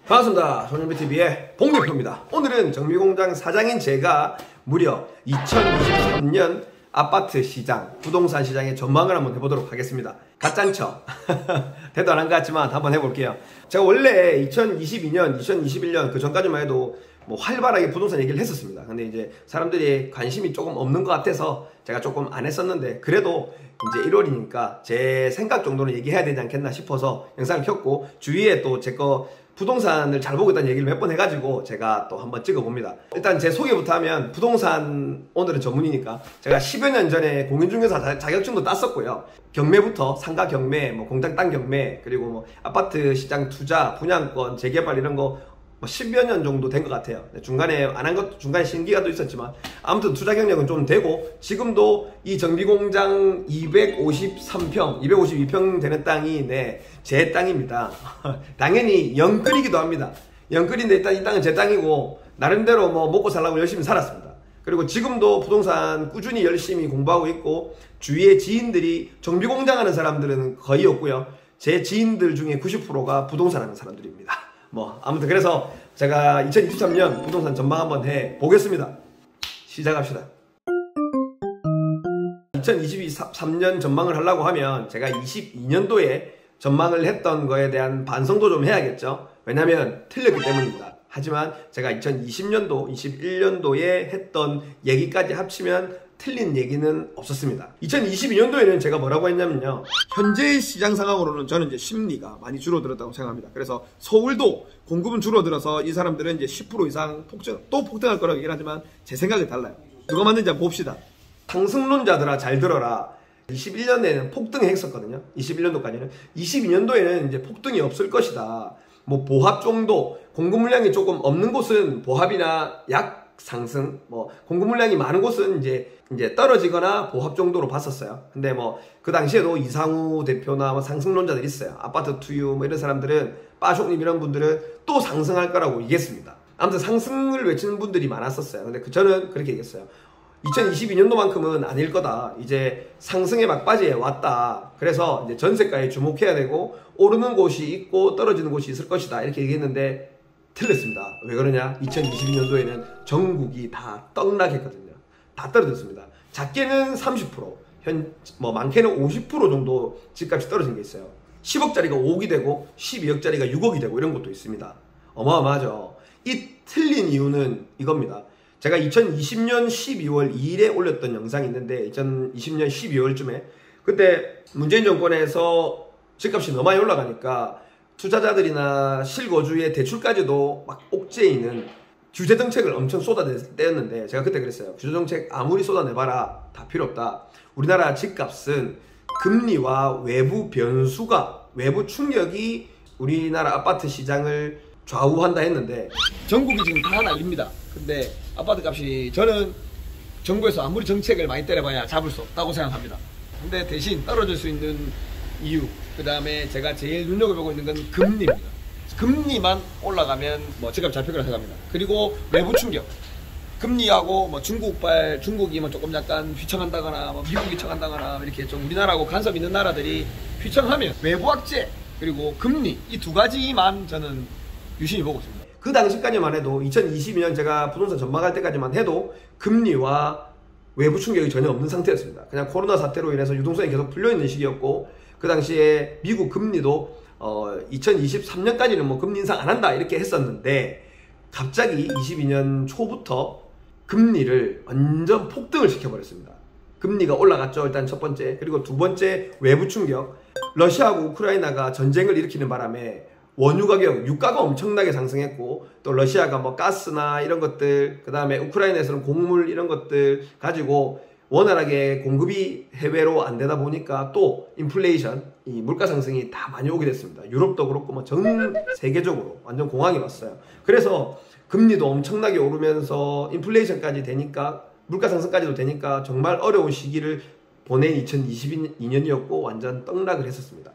반갑습니다. 손영배TV의 봉대표입니다. 오늘은 정비공장 사장인 제가 무려 2023년 아파트 시장, 부동산 시장의 전망을 한번 해보도록 하겠습니다. 가짠쳐? 대단한 것 같지만 한번 해볼게요. 제가 원래 2022년, 2021년 그 전까지만 해도 뭐 활발하게 부동산 얘기를 했었습니다. 근데 이제 사람들이 관심이 조금 없는 것 같아서 제가 조금 안 했었는데, 그래도 이제 1월이니까 제 생각 정도는 얘기해야 되지 않겠나 싶어서 영상을 켰고, 주위에 또 제 거 부동산을 잘 보고 있다는 얘기를 몇 번 해가지고 제가 또 한번 찍어봅니다. 일단 제 소개부터 하면, 부동산 오늘은 전문이니까 제가 10여 년 전에 공인중개사 자격증도 땄었고요. 경매부터 상가 경매, 뭐 공장 땅 경매, 그리고 뭐 아파트 시장 투자, 분양권, 재개발 이런 거 뭐 10여 년 정도 된 것 같아요. 중간에 안 한 것도, 중간에 신기가도 있었지만 아무튼 투자 경력은 좀 되고, 지금도 이 정비공장 253평, 252평 되는 땅이 제 땅입니다. 당연히 영끌이기도 합니다. 영끌인데 일단 이 땅은 제 땅이고, 나름대로 뭐 먹고 살라고 열심히 살았습니다. 그리고 지금도 부동산 꾸준히 열심히 공부하고 있고, 주위에 지인들이 정비공장 하는 사람들은 거의 없고요. 제 지인들 중에 90%가 부동산 하는 사람들입니다. 뭐 아무튼 그래서 제가 2023년 부동산 전망 한번 해보겠습니다. 시작합시다. 2023년 전망을 하려고 하면 제가 22년도에 전망을 했던 거에 대한 반성도 좀 해야겠죠. 왜냐면 틀렸기 때문입니다. 하지만 제가 2020년도, 21년도에 했던 얘기까지 합치면 틀린 얘기는 없었습니다. 2022년도에는 제가 뭐라고 했냐면요, 현재의 시장 상황으로는 저는 이제 심리가 많이 줄어들었다고 생각합니다. 그래서 서울도 공급은 줄어들어서 이 사람들은 이제 10% 이상 폭등할 거라고 얘기를 하지만 제 생각이 달라요. 누가 맞는지 한번 봅시다. 상승론자들아 잘 들어라. 21년에는 폭등을 했었거든요. 21년도까지는. 22년도에는 이제 폭등이 없을 것이다. 뭐 보합 정도, 공급 물량이 조금 없는 곳은 보합이나 약 상승, 뭐 공급 물량이 많은 곳은 이제 떨어지거나 보합 정도로 봤었어요. 근데 뭐 그 당시에도 이상우 대표나 뭐 상승론자들 있어요. 아파트 투유 뭐 이런 사람들은, 빠쇼님 이런 분들은 또 상승할 거라고 얘기했습니다. 아무튼 상승을 외치는 분들이 많았었어요. 근데 저는 그렇게 얘기했어요. 2022년도만큼은 아닐 거다. 이제 상승의 막바지에 왔다. 그래서 이제 전세가에 주목해야 되고, 오르는 곳이 있고 떨어지는 곳이 있을 것이다. 이렇게 얘기했는데 틀렸습니다. 왜 그러냐? 2022년도에는 전국이 다 떡락했거든요. 다 떨어졌습니다. 작게는 30%, 뭐 많게는 50% 정도 집값이 떨어진 게 있어요. 10억짜리가 5억이 되고 12억짜리가 6억이 되고 이런 것도 있습니다. 어마어마하죠. 이 틀린 이유는 이겁니다. 제가 2020년 12월 2일에 올렸던 영상이 있는데, 2020년 12월쯤에 그때 문재인 정권에서 집값이 너무 많이 올라가니까 투자자들이나 실거주의 대출까지도 막 옥죄이는 규제정책을 엄청 쏟아냈는데, 제가 그때 그랬어요. 규제정책 아무리 쏟아내봐라 다 필요 없다. 우리나라 집값은 금리와 외부 변수가, 외부 충격이 우리나라 아파트 시장을 좌우한다 했는데, 전국이 지금 다 난립니다. 근데 아파트 값이, 저는 정부에서 아무리 정책을 많이 때려봐야 잡을 수 없다고 생각합니다. 근데 대신 떨어질 수 있는 이유, 그 다음에 제가 제일 눈여겨보고 있는 건 금리입니다. 금리만 올라가면 뭐 집값 잡힐 거라 생각합니다. 그리고 외부 충격, 금리하고 뭐 중국이 뭐 조금 약간 휘청한다거나, 뭐 미국이 휘청한다거나, 이렇게 좀 우리나라하고 간섭 있는 나라들이 휘청하면 외부 악재, 그리고 금리, 이 두 가지만 저는 유심히 보고 있습니다. 그 당시까지만 해도, 2022년 제가 부동산 전망할 때까지만 해도 금리와 외부 충격이 전혀 없는 상태였습니다. 그냥 코로나 사태로 인해서 유동성이 계속 풀려있는 시기였고, 그 당시에 미국 금리도 2023년까지는 뭐 금리 인상 안 한다 이렇게 했었는데, 갑자기 22년 초부터 금리를 완전 폭등을 시켜버렸습니다. 금리가 올라갔죠, 일단 첫 번째. 그리고 두 번째, 외부 충격. 러시아하고 우크라이나가 전쟁을 일으키는 바람에 원유 가격, 유가가 엄청나게 상승했고, 또 러시아가 뭐 가스나 이런 것들, 그 다음에 우크라이나에서는 곡물 이런 것들 가지고 원활하게 공급이 해외로 안 되다 보니까 또 인플레이션, 이 물가 상승이 다 많이 오게 됐습니다. 유럽도 그렇고 뭐 전 세계적으로 완전 공황이 왔어요. 그래서 금리도 엄청나게 오르면서 인플레이션까지 되니까, 물가 상승까지도 되니까 정말 어려운 시기를 보낸 2022년이었고 완전 떡락을 했었습니다.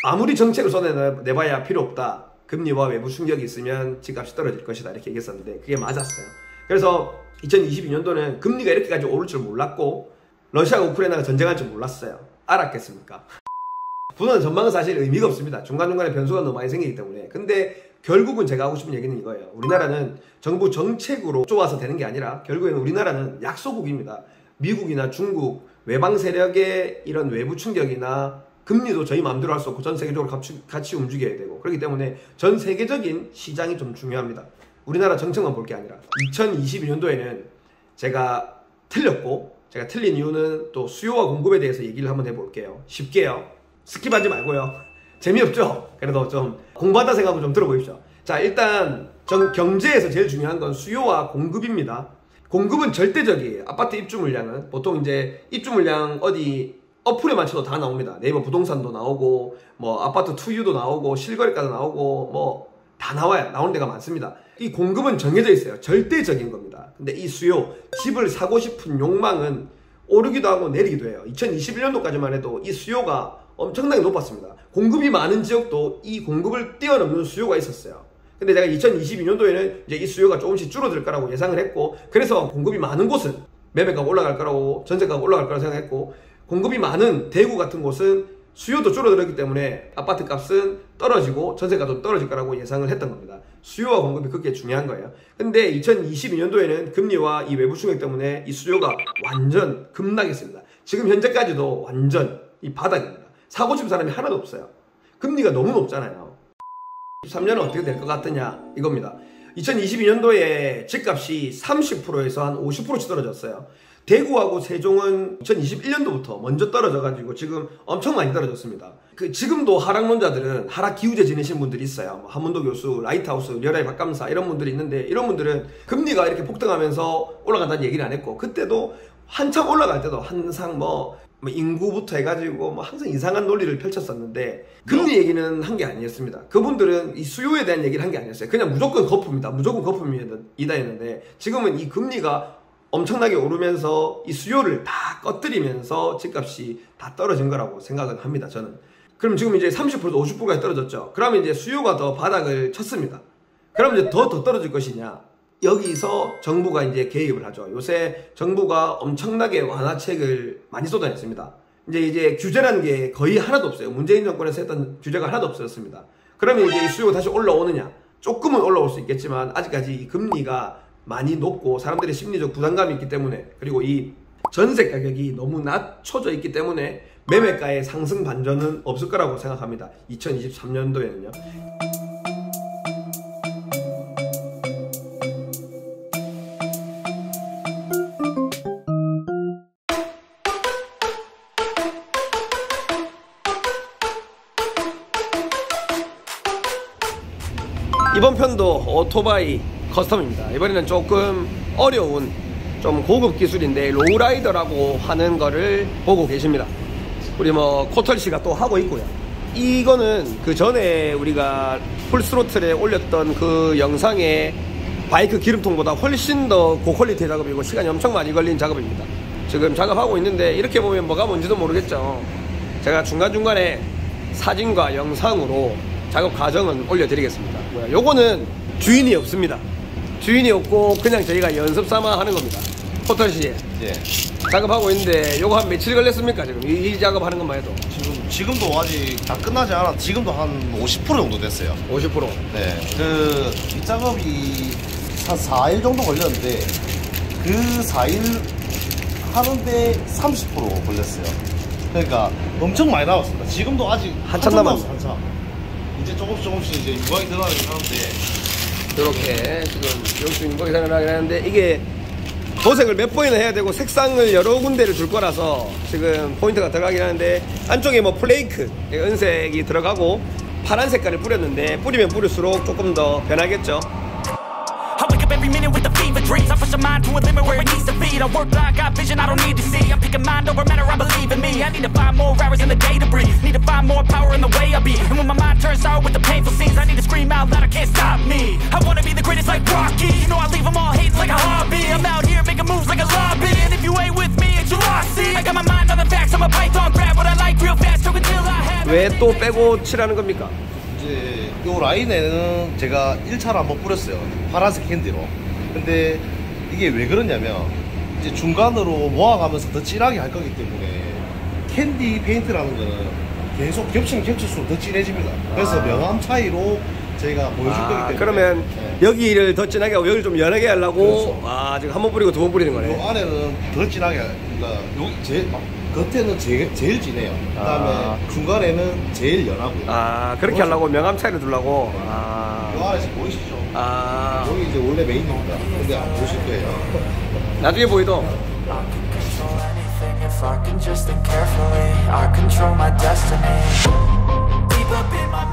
아무리 정책을 쏟아내봐야 필요 없다. 금리와 외부 충격이 있으면 집값이 떨어질 것이다. 이렇게 얘기했었는데 그게 맞았어요. 그래서 2022년도는 금리가 이렇게까지 오를 줄 몰랐고, 러시아와 우크라이나가 전쟁할 줄 몰랐어요. 알았겠습니까? 부동산 전망은 사실 의미가 없습니다. 중간중간에 변수가 너무 많이 생기기 때문에. 근데 결국은 제가 하고 싶은 얘기는 이거예요. 우리나라는 정부 정책으로 좋아서 되는 게 아니라 결국에는 우리나라는 약소국입니다. 미국이나 중국, 외방 세력의 이런 외부 충격이나 금리도 저희 마음대로 할 수 없고 전 세계적으로 같이 움직여야 되고, 그렇기 때문에 전 세계적인 시장이 좀 중요합니다. 우리나라 정책만 볼 게 아니라. 2022년도에는 제가 틀렸고, 제가 틀린 이유는 또 수요와 공급에 대해서 얘기를 한번 해볼게요. 쉽게요. 스킵하지 말고요. 재미없죠? 그래도 좀 공부하다 생각하고 좀 들어보십시오. 자, 일단 경제에서 제일 중요한 건 수요와 공급입니다. 공급은 절대적이에요. 아파트 입주 물량은 보통 이제 입주 물량 어디 어플에만 쳐도 다 나옵니다. 네이버 부동산도 나오고 뭐 아파트 투유도 나오고 실거래가도 나오고 뭐 다 나와요. 나오는 데가 많습니다. 이 공급은 정해져 있어요. 절대적인 겁니다. 근데 이 수요, 집을 사고 싶은 욕망은 오르기도 하고 내리기도 해요. 2021년도까지만 해도 이 수요가 엄청나게 높았습니다. 공급이 많은 지역도 이 공급을 뛰어넘는 수요가 있었어요. 근데 제가 2022년도에는 이제 이 수요가 조금씩 줄어들 거라고 예상을 했고, 그래서 공급이 많은 곳은 매매가가 올라갈 거라고, 전세가가 올라갈 거라고 생각했고, 공급이 많은 대구 같은 곳은 수요도 줄어들었기 때문에 아파트 값은 떨어지고 전세가도 떨어질 거라고 예상을 했던 겁니다. 수요와 공급이 그렇게 중요한 거예요. 근데 2022년도에는 금리와 이 외부 충격 때문에 이 수요가 완전 급락했습니다. 지금 현재까지도 완전 이 바닥입니다. 사고 싶은 사람이 하나도 없어요. 금리가 너무 높잖아요. 13년은 어떻게 될 것 같느냐 이겁니다. 2022년도에 집값이 30%에서 한 50%씩 떨어졌어요. 대구하고 세종은 2021년도부터 먼저 떨어져가지고 지금 엄청 많이 떨어졌습니다. 지금도 하락론자들은 하락 기우제 지내신 분들이 있어요. 뭐 한문도 교수, 라이트하우스, 리얼라이 박감사 이런 분들이 있는데, 이런 분들은 금리가 이렇게 폭등하면서 올라간다는 얘기를 안 했고, 그때도 한참 올라갈 때도 항상 뭐 인구부터 해가지고 뭐 항상 이상한 논리를 펼쳤었는데, 금리 얘기는 한 게 아니었습니다. 그분들은 이 수요에 대한 얘기를 한 게 아니었어요. 그냥 무조건 거품이다, 무조건 거품이다 했는데, 지금은 이 금리가 엄청나게 오르면서 이 수요를 다 꺼뜨리면서 집값이 다 떨어진 거라고 생각은 합니다, 저는. 그럼 지금 이제 30%, 50%까지 떨어졌죠. 그러면 이제 수요가 더 바닥을 쳤습니다. 그럼 이제 더 떨어질 것이냐? 여기서 정부가 이제 개입을 하죠. 요새 정부가 엄청나게 완화책을 많이 쏟아냈습니다. 이제 규제라는 게 거의 하나도 없어요. 문재인 정권에서 했던 규제가 하나도 없었습니다. 그러면 이제 이 수요가 다시 올라오느냐? 조금은 올라올 수 있겠지만 아직까지 이 금리가 많이 높고 사람들의 심리적 부담감이 있기 때문에, 그리고 이 전세 가격이 너무 낮춰져 있기 때문에 매매가의 상승 반전은 없을 거라고 생각합니다. 2023년도에는요. 이번 편도 오토바이 커스텀입니다. 이번에는 조금 어려운 좀 고급 기술인데 로우라이더라고 하는 거를 보고 계십니다. 우리 뭐 코털씨가 또 하고 있고요. 이거는 그 전에 우리가 풀스로틀에 올렸던 그 영상의 바이크 기름통보다 훨씬 더 고퀄리티의 작업이고 시간이 엄청 많이 걸린 작업입니다. 지금 작업하고 있는데 이렇게 보면 뭐가 뭔지도 모르겠죠. 제가 중간중간에 사진과 영상으로 작업 과정은 올려드리겠습니다. 요거는 주인이 없습니다. 주인이 없고 그냥 저희가 연습 삼아 하는 겁니다. 코털씨, 예. 작업하고 있는데 요거 한 며칠 걸렸습니까? 지금 이 작업하는 것만 해도 지금도 아직 다 끝나지 않아. 지금도 한 50% 정도 됐어요. 50%? 네. 이 작업이 한 4일 정도 걸렸는데 그 4일 하는데 30% 걸렸어요. 그러니까 엄청 많이 나왔습니다. 지금도 아직 한참 남았어요. 한참. 이제 조금씩 이제 유광이 들어가긴 하는데, 이렇게 지금 여기서 윤곽이 생각나긴 하는데, 이게 도색을 몇 번이나 해야 되고 색상을 여러 군데를 줄 거라서 지금 포인트가 들어가긴 하는데, 안쪽에 뭐 플레이크 은색이 들어가고 파란 색깔을 뿌렸는데, 뿌리면 뿌릴수록 조금 더 변하겠죠. I wake up every minute with the fever dreams. I push my mind to a limit where it needs to be. I work blind, got vision I don't need to see. I'm picking mind over matter, I believe in me. I need to find more hours in the day to breathe. Need to find more power in the way I be. And when my mind turns sour with the painful scenes, I need to scream out loud, I can't stop me. I wanna be the greatest like Rocky. You know I leave them all hating like a hobby. I'm out here making moves like a lobby. And if you ain't with me, it's your loss. I got my mind on the facts, I'm a python. Grab what I like real fast, choke until I have. 왜 또 빼고 칠하는 겁니까? 이제 요 라인에는 제가 1차로 한번 뿌렸어요. 파란색 캔디로. 근데 이게 왜 그러냐면 이제 중간으로 모아가면서 더 진하게 할 거기 때문에 캔디 페인트라는 거는 계속 겹치면 겹칠수록 더 진해집니다. 그래서 명암 차이로 저희가 보여줄 거기 때문에. 그러면 네. 여기를 더 진하게 하고 여기를 좀 연하게 하려고 그렇죠. 지금 한 번 뿌리고 두 번 뿌리는 거네. 요 안에는 더 진하게, 그러니까 여기 겉에는 제일 진해요. 그다음에 중간에는 제일 연하고요. 그렇게 하려고 명암 차이를 두려고. 요 안에서 보이시죠? 아. 여기 이제 원래 메인입니다. 근데 안 보실 거예요. 나중에 보이도. control anything if I can just think carefully. I control my destiny. Deep up in my mind.